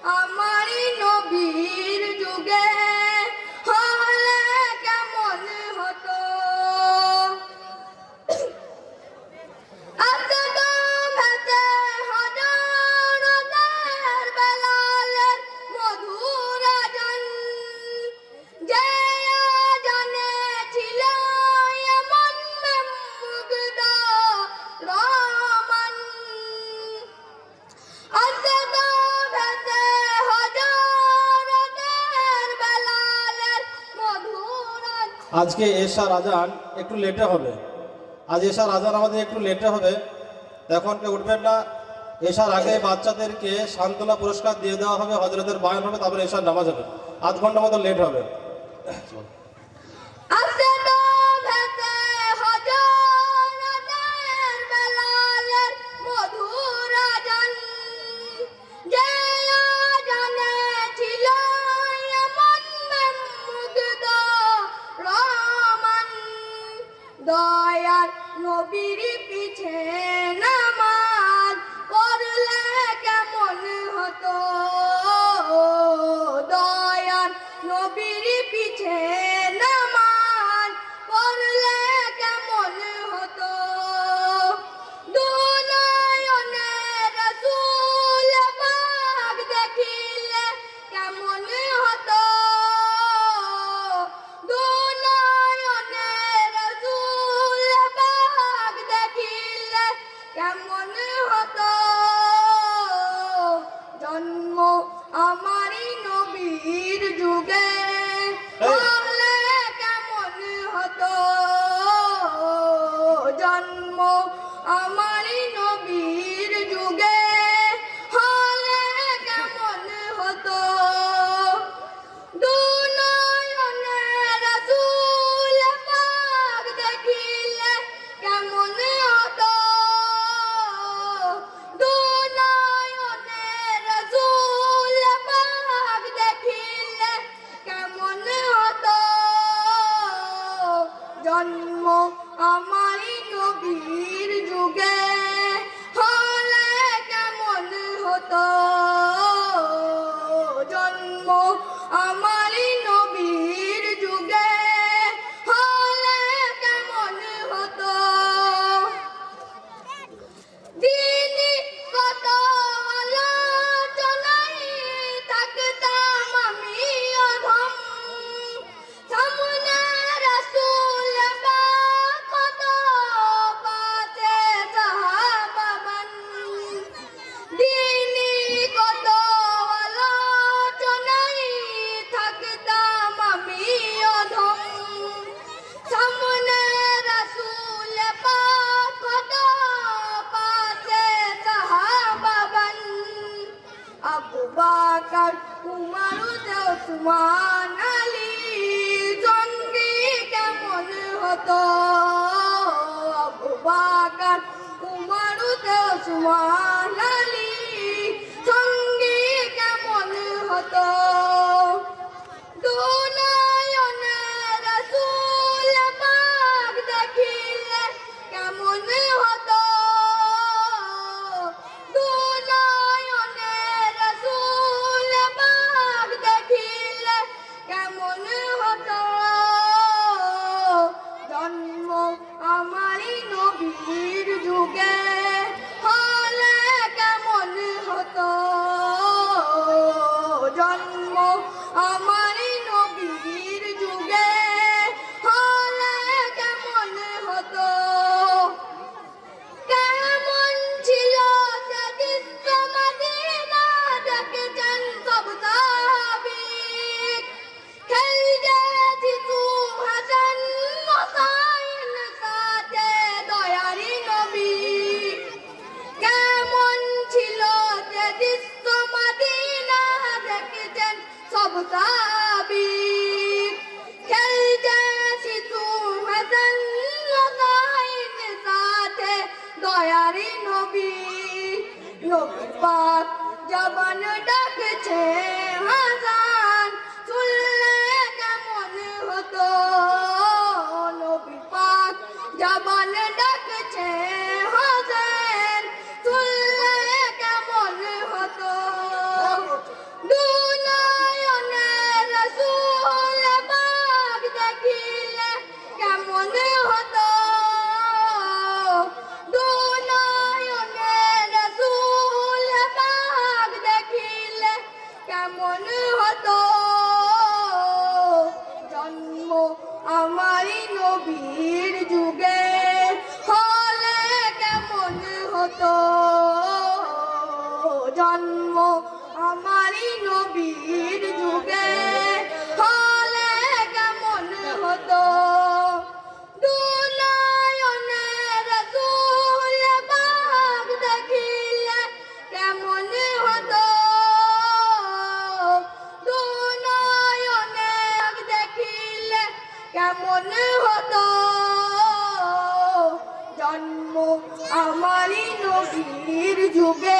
আমারই নবীর যুগে হলে কেমন হতো। আজকে তো ভেসে হজরতের বেলালের মধুর আজান, যে আজানে ছিল এমন মুগ্ধ রহমান। আজকে তো ভেসে হজরতের বেলালের মধুর আজান। আজকে এশার আজান একটু লেটে হবে। আজ এশার আজান আমাদের একটু লেটে হবে। এখন কেউ উঠবেন না। এশার আগে বাচ্চাদেরকে সান্ত্বনা পুরস্কার দিয়ে দেওয়া হবে, হজরতের বায়ান হবে, তারপরে এশার নামাজ হবে। আধ ঘন্টা মতো লেট হবে। আজকে তো ভেসে হজরতের বেলালের মধুর আজান, যে আজানে ছিল এমন মুগ্ধ রহমান। দয়ার নবীর পিছে নামাজ পড়লে কেমন হতো। দয়ার নবীর পিছে নামাজ পড়লে কেমন হতো। দুনয়নে রাসূল পাক দেখিলে কেমন হতো। দুনয়নে রাসূল পাক দেখিলে কেমন হতো। জন্ম আমারই নবীর যুগে হলে কেমন হতো। জন্ম আমারই নবীর যুগে হলে কেমন হতো। দুনয়নে রাসূল পাক দেখিলে কেমন হতো। দুনয়নে রাসূল পাক দেখিলে কেমন হতো। জন্ম আমারই নবীর যুগে হলে কেমন হতো। জন্ম আমারই নবীর যুগে হলে কেমন হতো। দিনই কত আলোচনায় থাকতাম আমি অধম। সামনে রাসূল পাক কত পাশে সাহাবাগণ। দিনই কত আলোচনায় থাকতাম আমি অধম। সামনে রাসূল পাক কত পাশে সাহাবাগণ। আবু বকর উমর ওসমান আলী সঙ্গী কেমন হতো। আবু বকর উমর ওসমান আলী সঙ্গী কেমন হতো। দুনয়নে রাসূল পাক দেখিলে কেমন হতো। দুনয়নে রাসূল পাক দেখিলে কেমন হতো। জন্ম আমারই নবীর যুগে হলে কেমন হতো। জন্ম আমারই নবীর যুগে হলে কেমন হতো। কেমন ছিল সে দৃশ্য মদিনা দেখেছেন সব সাহাবী। খেলছে শিশু হাসান হোসাইন সাথে দয়ারি নবী। কেমন ছিল সে দৃশ্য মদিনা দেখেছেন সব সাহাবী। খেলছে শিশু হাসান হোসাইন সাথে দয়ারি নবী। নবী পাক জবান ডাকছে হাসান, শুনলে কেমন হতো। নবী পাক জবান ডাকছে হাসান, শুনলে কেমন হতো। কেমন হতো জন্ম আমারই নবীর যুগে হলে কেমন হতো জন্ম আমারই নবীর যুগে হলে কেমন হতো দুনয়নের রাসূল বাগ দেখিলে কেমন হতো দুনয়নের দেখিলে কেমন হতো জন্ম আমারই নবীর যুগে